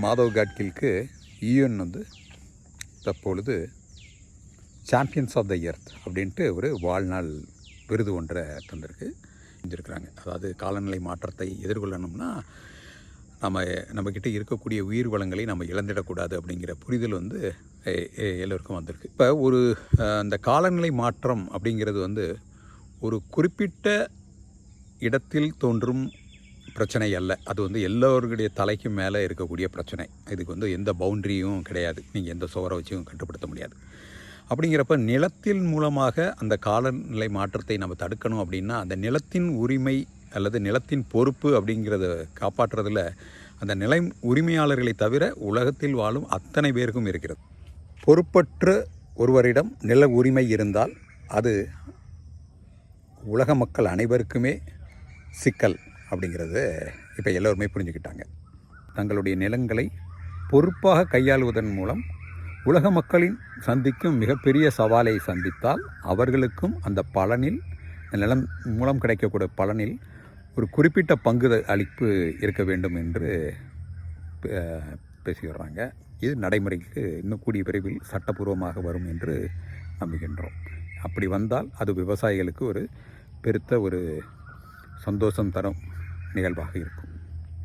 Madhav காட்கிலுக்கு UN வந்து தற்பொழுது champions of the earth அப்படின்ட்டு ஒரு வாழ்நாள் விருது ஒன்றை தந்திருக்கு செஞ்சுருக்கிறாங்க. அதாவது காலநிலை மாற்றத்தை எதிர்கொள்ளணும்னா நம்மக்கிட்ட இருக்கக்கூடிய உயிர் வளங்களை நம்ம இழந்துடக்கூடாது அப்படிங்கிற புரிதல் வந்து எல்லோருக்கும் வந்திருக்கு. இப்போ அந்த காலநிலை மாற்றம் அப்படிங்கிறது வந்து ஒரு குறிப்பிட்ட இடத்தில் தோன்றும் பிரச்சனை அல்ல. அது வந்து எல்லோருடைய தலைக்கும் மேலே இருக்கக்கூடிய பிரச்சனை. இதுக்கு வந்து எந்த பவுண்ட்ரியும் கிடையாது. நீங்கள் எந்த சுவரை வச்சும் கட்டுப்படுத்த முடியாது. அப்படிங்கிறப்ப நிலத்தின் மூலமாக அந்த காலநிலை மாற்றத்தை நம்ம தடுக்கணும் அப்படின்னா அந்த நிலத்தின் உரிமை அல்லது நிலத்தின் பொறுப்பு அப்படிங்கிறத காப்பாற்றுறதுல அந்த நில உரிமையாளர்களை தவிர உலகத்தில் வாழும் அத்தனை பேருக்கும் இருக்கிறது. பொறுப்பற்ற ஒருவரிடம் நில உரிமை இருந்தால் அது உலக மக்கள் அனைவருக்குமே சிக்கல் அப்படிங்கிறது இப்போ எல்லோருமே புரிஞ்சுக்கிட்டாங்க. தங்களுடைய நிலங்களை பொறுப்பாக கையாளுவதன் மூலம் உலக மக்களின் சந்திக்கும் மிகப்பெரிய சவாலை சந்தித்தால் அவர்களுக்கும் அந்த பலனில் நிலம் மூலம் கிடைக்கக்கூடிய பலனில் ஒரு குறிப்பிட்ட பங்கு அளிப்பு இருக்க வேண்டும் என்று பேசி வர்றாங்க. இது நடைமுறைக்கு இன்னும் கூடிய விரைவில் சட்டப்பூர்வமாக வரும் என்று நம்புகின்றோம். அப்படி வந்தால் அது விவசாயிகளுக்கு ஒரு பெருத்த ஒரு சந்தோஷம் தரும் நிகழ்வாக இருக்கும்.